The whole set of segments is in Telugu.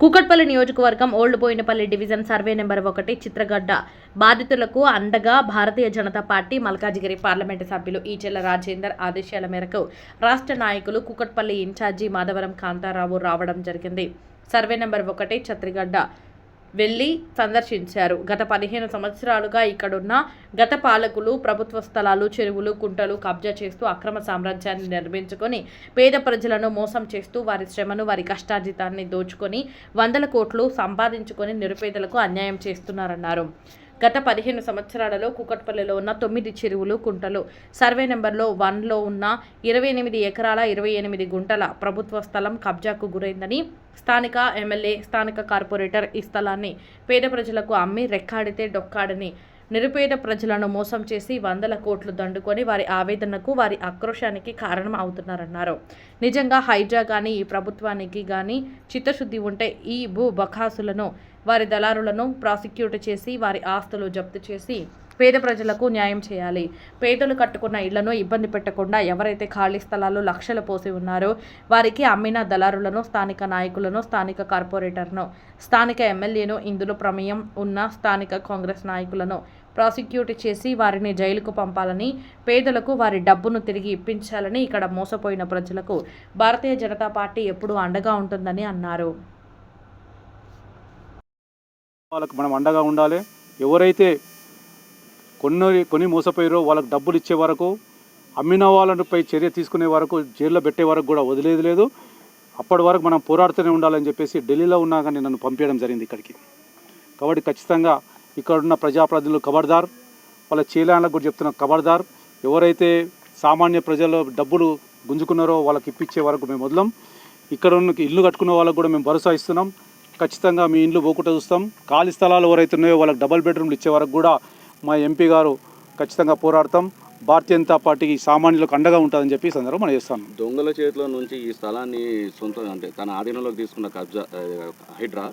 కూకట్పల్లి నియోజకవర్గం old Bowenpally division survey number 1 Chitragadda బాధితులకు అండగా భారతీయ జనతా పార్టీ మల్కాజిగిరి పార్లమెంటు సభ్యులు ఈచెల రాజేందర్ ఆదేశాల మేరకు రాష్ట్ర నాయకులు కూకట్పల్లి ఇన్ఛార్జి మాధవరం కాంతారావు రావడం జరిగింది. సర్వే నెంబర్ 1 చిత్రగడ్డ వెళ్లి సందర్శించారు. గత 15 సంవత్సరాలుగా ఇక్కడున్న గత పాలకులు ప్రభుత్వ స్థలాలు, చెరువులు, కుంటలు కబ్జా చేస్తూ అక్రమ సామ్రాజ్యాన్ని నిర్మించుకొని పేద ప్రజలను మోసం చేస్తూ వారి శ్రమను, వారి కష్టార్జితాన్ని దోచుకొని వందల కోట్లు సంపాదించుకొని నిరుపేదలకు అన్యాయం చేస్తున్నారన్నారు. గత 15 సంవత్సరాలలో కూకట్పల్లిలో ఉన్న 9 చెరువులు, కుంటలు సర్వే నెంబర్లో 1లో ఉన్న 28 ఎకరాల 28 గుంటల ప్రభుత్వ స్థలం కబ్జాకు గురైందని, స్థానిక ఎమ్మెల్యే, స్థానిక కార్పొరేటర్ ఈ స్థలాన్ని పేద ప్రజలకు అమ్మి రెక్కాడితే డొక్కాడని నిరుపేద ప్రజలను మోసం చేసి వందల కోట్లు దండుకొని వారి ఆవేదనకు, వారి ఆక్రోశానికి కారణం అవుతున్నారన్నారు. నిజంగా హైడ్రా కానీ ఈ ప్రభుత్వానికి కానీ చిత్తశుద్ధి ఉంటే ఈ భూ బకాసులను, వారి దళారులను ప్రాసిక్యూట్ చేసి వారి ఆస్తులు జప్తు చేసి పేద ప్రజలకు న్యాయం చేయాలి. పేదలు కట్టుకున్న ఇళ్లను ఇబ్బంది పెట్టకుండా ఎవరైతే ఖాళీ స్థలాలు లక్షలు పోసి ఉన్నారో వారికి అమ్మిన దళారులను, స్థానిక నాయకులను, స్థానిక కార్పొరేటర్ను, స్థానిక ఎమ్మెల్యేను, ఇందులో ప్రమేయం ఉన్న స్థానిక కాంగ్రెస్ నాయకులను ప్రాసిక్యూట్ చేసి వారిని జైలుకు పంపాలని, పేదలకు వారి డబ్బును తిరిగి ఇప్పించాలని, ఇక్కడ మోసపోయిన ప్రజలకు భారతీయ జనతా పార్టీ ఎప్పుడూ అండగా ఉంటుందని అన్నారు. వాళ్ళకు మనం అండగా ఉండాలి. ఎవరైతే కొన్ని మోసపోయారో వాళ్ళకు డబ్బులు ఇచ్చే వరకు, అమ్మిన వాళ్ళపై చర్య తీసుకునే వరకు, జైల్లో పెట్టే వరకు కూడా వదిలేదు లేదు. అప్పటి వరకు మనం పోరాడుతూనే ఉండాలని చెప్పేసి ఢిల్లీలో ఉన్నా కానీ నన్ను పంపించడం జరిగింది ఇక్కడికి. కాబట్టి ఖచ్చితంగా ఇక్కడున్న ప్రజాప్రతినిధులు ఖబర్దార్, వాళ్ళ చీలాలకు కూడా చెప్తున్న ఖబర్దార్. ఎవరైతే సామాన్య ప్రజలు డబ్బులు గుంజుకున్నారో వాళ్ళకి ఇప్పించే వరకు మేము వదలం. ఇక్కడ ఉన్న ఇల్లు కట్టుకున్న వాళ్ళకు కూడా మేము భరోసా ఇస్తున్నాం. ఖచ్చితంగా మీ ఇండ్లు పోకుండా చూస్తాం. ఖాళీ స్థలాలు ఎవరైతే ఉన్నాయో వాళ్ళకి డబుల్ బెడ్రూమ్లు ఇచ్చే వరకు కూడా మా ఎంపీ గారు ఖచ్చితంగా పోరాడతాం. భారతీయ జనతా పార్టీకి సామాన్యులకు అండగా ఉంటుందని చెప్పి సందర్భం మనం చేస్తాను. దొంగల చేతిలో నుంచి ఈ స్థలాన్ని సొంతం అంటే తన ఆధీనంలోకి తీసుకున్న కబ్జా హైడ్రా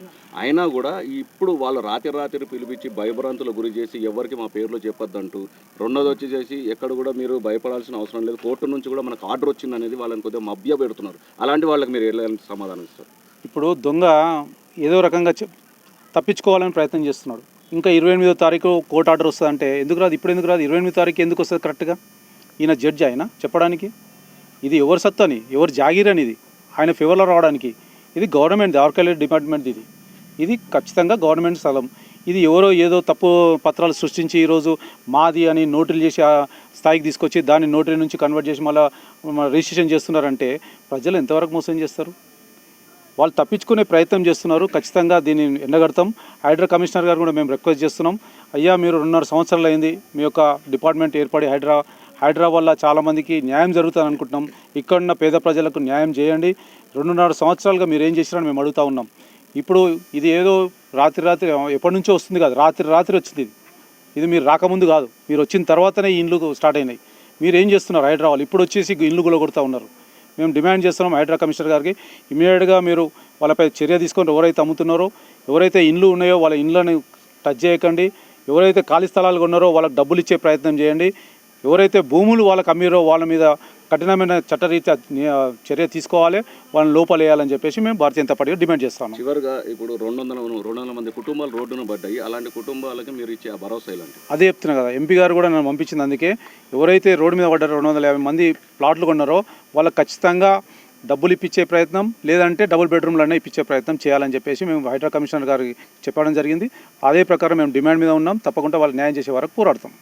అయినా కూడా ఇప్పుడు వాళ్ళు రాత్రి పిలిపించి భయభ్రాంతులు గురి చేసి ఎవరికి మా పేర్లు చెప్పొద్దంటూ, రెండోది వచ్చేసి ఎక్కడ కూడా మీరు భయపడాల్సిన అవసరం లేదు, కోర్టు నుంచి కూడా మనకు ఆర్డర్ వచ్చింది అనేది వాళ్ళని కొద్దిగా మభ్య పెడుతున్నారు. అలాంటి వాళ్ళకి మీరు ఎలాంటి సమాధానం ఇస్తారు? ఇప్పుడు దొంగ ఏదో రకంగా తప్పించుకోవాలని ప్రయత్నం చేస్తున్నాడు. ఇంకా 28వ తారీఖు కోర్టు ఆర్డర్ వస్తుందంటే ఎందుకు రాదు? ఇప్పుడు ఎందుకు రాదు? 28వ తారీఖు ఎందుకు వస్తుంది కరెక్ట్గా? ఈయన జడ్జి ఆయన చెప్పడానికి. ఇది ఎవరి సత్తు అని, ఎవరు జాగీర్ అని, ఇది ఆయన ఫేవర్లో రావడానికి. ఇది గవర్నమెంట్ ఆర్కియాలజీ డిపార్ట్మెంట్. ఇది ఖచ్చితంగా గవర్నమెంట్ స్థలం. ఇది ఎవరో ఏదో తప్పు పత్రాలు సృష్టించి ఈరోజు మాది అని నోటరీలు చేసి ఆ స్థాయికి తీసుకొచ్చి దాన్ని నోటరీ నుంచి కన్వర్ట్ చేసి మళ్ళీ రిజిస్ట్రేషన్ చేస్తున్నారంటే ప్రజలు ఎంతవరకు మోసం చేస్తారు? వాళ్ళు తప్పించుకునే ప్రయత్నం చేస్తున్నారు. ఖచ్చితంగా దీన్ని ఎండగడతాం. హైడ్రా కమిషనర్ గారు కూడా మేము రిక్వెస్ట్ చేస్తున్నాం. అయ్యా, మీరు 2.5 సంవత్సరాలు అయింది మీ యొక్క డిపార్ట్మెంట్ ఏర్పడి. హైడ్రా వల్ల చాలామందికి న్యాయం జరుగుతుంది అనుకుంటున్నాం. ఇక్కడున్న పేద ప్రజలకు న్యాయం చేయండి. 2.5 సంవత్సరాలుగా మీరు ఏం చేసినారని మేము అడుగుతూ ఉన్నాం. ఇప్పుడు ఇది ఏదో రాత్రి ఎప్పటి నుంచో వస్తుంది కాదు, రాత్రి వచ్చింది. ఇది మీరు రాకముందు కాదు, మీరు వచ్చిన తర్వాతనే ఈ ఇండ్లు స్టార్ట్ అయినాయి. మీరు ఏం చేస్తున్నారు? హైడ్రా వాళ్ళు ఇప్పుడు వచ్చేసి ఇండ్లు గులగొడతా ఉన్నారు. మేము డిమాండ్ చేస్తున్నాం హైడ్రా కమిషనర్ గారికి, ఇమీడియట్గా మీరు వాళ్ళపై చర్య తీసుకొని ఎవరైతే అమ్ముతున్నారో, ఎవరైతే ఇండ్లు ఉన్నాయో వాళ్ళ ఇండ్లను టచ్ చేయకండి. ఎవరైతే ఖాళీ స్థలాలు ఉన్నారో వాళ్ళకి డబ్బులు ఇచ్చే ప్రయత్నం చేయండి. ఎవరైతే భూములు వాళ్ళకి అమ్మిరో వాళ్ళ మీద కఠినమైన చట్టరీత్యా చర్య తీసుకోవాలి, వాళ్ళని లోపలేయాలని చెప్పేసి మేము భారతీయ జనతా పార్టీ డిమాండ్ చేస్తాము. చివరిగా ఇప్పుడు 200 మంది కుటుంబాలు రోడ్డును పడ్డాయి. అలాంటి కుటుంబాలకి మీరు ఇచ్చే భరోసా ఇలాంటి అదే చెప్తున్నా కదా, ఎంపీ గారు కూడా నన్ను పంపించింది. అందుకే ఎవరైతే రోడ్డు మీద పడ్డారో 250 మంది ప్లాట్లు కొన్నారో వాళ్ళకి ఖచ్చితంగా డబ్బులు ఇప్పించే ప్రయత్నం, లేదంటే డబుల్ బెడ్రూమ్లనే ఇప్పించే ప్రయత్నం చేయాలని చెప్పేసి మేము హైడ్రా కమిషనర్ గారికి చెప్పడం జరిగింది. అదే ప్రకారం మేము డిమాండ్ మీద ఉన్నాం. తప్పకుండా వాళ్ళు న్యాయం చేసే వరకు పోరాడతాం.